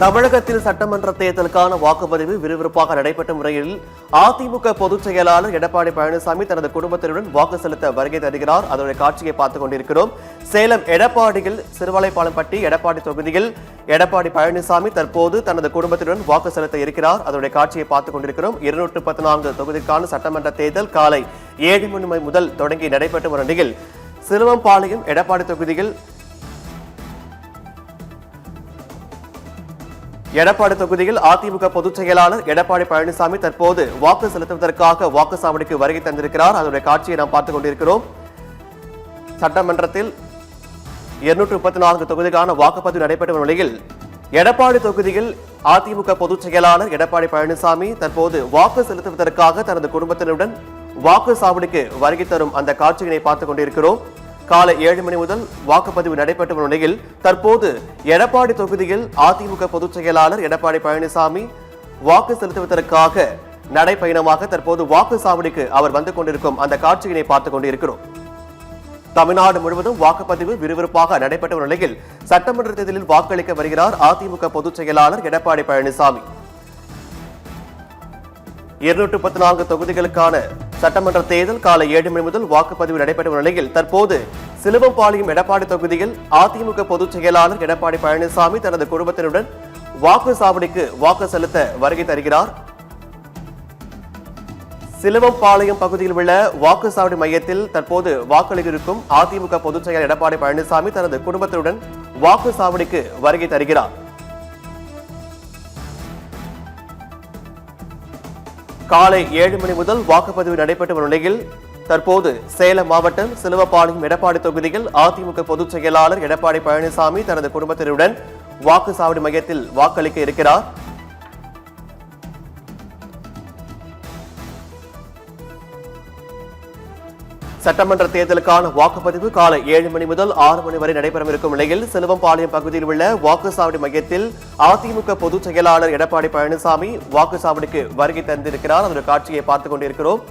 தமிழகத்தில் சட்டமன்ற தேர்தலுக்கான வாக்குப்பதிவு விறுவிறுப்பாக நடைபெற்ற முறையில் அதிமுக பொதுச் செயலாளர் எடப்பாடி பழனிசாமி தனது குடும்பத்தினருடன் வாக்கு செலுத்த வருகை தருகிறார். அதனுடைய காட்சியை பார்த்துக் கொண்டிருக்கிறோம். சேலம் எடப்பாடியில் சிறுவாலைப்பாளையம்பட்டி எடப்பாடி தொகுதியில் எடப்பாடி பழனிசாமி தற்போது தனது குடும்பத்தினருடன் வாக்கு செலுத்த இருக்கிறார். அதனுடைய காட்சியை பார்த்துக் கொண்டிருக்கிறோம். 214 தொகுதிக்கான சட்டமன்ற தேர்தல் காலை 7 மணி முதல் தொடங்கி நடைபெற்று வரும் நிலையில் சிறுவம்பாளையம் எடப்பாடி தொகுதியில் அதிமுக பொதுச் செயலாளர் எடப்பாடி பழனிசாமி தற்போது வாக்கு செலுத்துவதற்காக வாக்குச்சாவடிக்கு வருகை தந்திருக்கிறார். அதனுடைய காட்சியை நாம் பார்த்துக் கொண்டிருக்கிறோம். சட்டமன்றத்தில் 234 தொகுதிக்கான வாக்குப்பதிவு நடைபெற்ற நிலையில் எடப்பாடி தொகுதியில் அதிமுக பொதுச் செயலாளர் எடப்பாடி பழனிசாமி தற்போது வாக்கு செலுத்துவதற்காக தனது குடும்பத்தினருடன் வாக்குச்சாவடிக்கு வருகை தரும் அந்த காட்சியினை பார்த்துக் கொண்டிருக்கிறோம். காலை 7 மணி முதல் வாக்குப்பதிவு நடைபெற்ற நிலையில் தற்போது எடப்பாடி தொகுதியில் அதிமுக பொதுச் செயலாளர் எடப்பாடி பழனிசாமி வாக்கு செலுத்துவதற்காக நடைபயணமாக தற்போது வாக்குச்சாவடிக்கு அவர் வந்து கொண்டிருக்கும் அந்த காட்சியினை பார்த்துக் கொண்டிருக்கிறோம். தமிழ்நாடு முழுவதும் வாக்குப்பதிவு விறுவிறுப்பாக நடைபெற்ற நிலையில் சட்டமன்ற தேர்தலில் வாக்களிக்க வருகிறார் அதிமுக பொதுச் செயலாளர் எடப்பாடி பழனிசாமி. 214 தொகுதிகளுக்கான சட்டமன்ற தேர்தல் காலை 7 மணி முதல் வாக்குப்பதிவு நடைபெற்ற நிலையில் தற்போது சிலுவம்பாளையம் எடப்பாடி தொகுதியில் அதிமுக பொதுச் செயலாளர் எடப்பாடி பழனிசாமி தனது குடும்பத்தினருடன் வாக்குச்சாவடிக்கு வாக்கு செலுத்த வருகை தருகிறார். சிலுவம்பாளையம் பகுதியில் உள்ள வாக்குச்சாவடி மையத்தில் தற்போது வாக்களிக்க இருக்கும் அதிமுக பொதுச் செயலாளர் எடப்பாடி பழனிசாமி தனது குடும்பத்தினருடன் வாக்குச்சாவடிக்கு வருகை தருகிறார். காலை 7 மணி முதல் வாக்குப்பதிவு நடைபெற்று வரும் நிலையில் தற்போது சேலம் மாவட்டம் சிலுவம்பாளையம் எடப்பாடி தொகுதியில் அதிமுக பொதுச் செயலாளர் எடப்பாடி பழனிசாமி தனது குடும்பத்தினருடன் வாக்குச்சாவடி மையத்தில் வாக்களிக்க இருக்கிறார். சட்டமன்ற தேர்தலுக்கான வாக்குப்பதிவு காலை 7 மணி முதல் 6 மணி வரை நடைபெறவிருக்கும் நிலையில் சிலுவம்பாளையம் பகுதியில் உள்ள வாக்குச்சாவடி மையத்தில் அதிமுக பொதுச் செயலாளர் எடப்பாடி பழனிசாமி வாக்குச்சாவடிக்கு வருகை தந்திருக்கிறார். அதனுடைய காட்சியை பார்த்துக் கொண்டிருக்கிறோம்.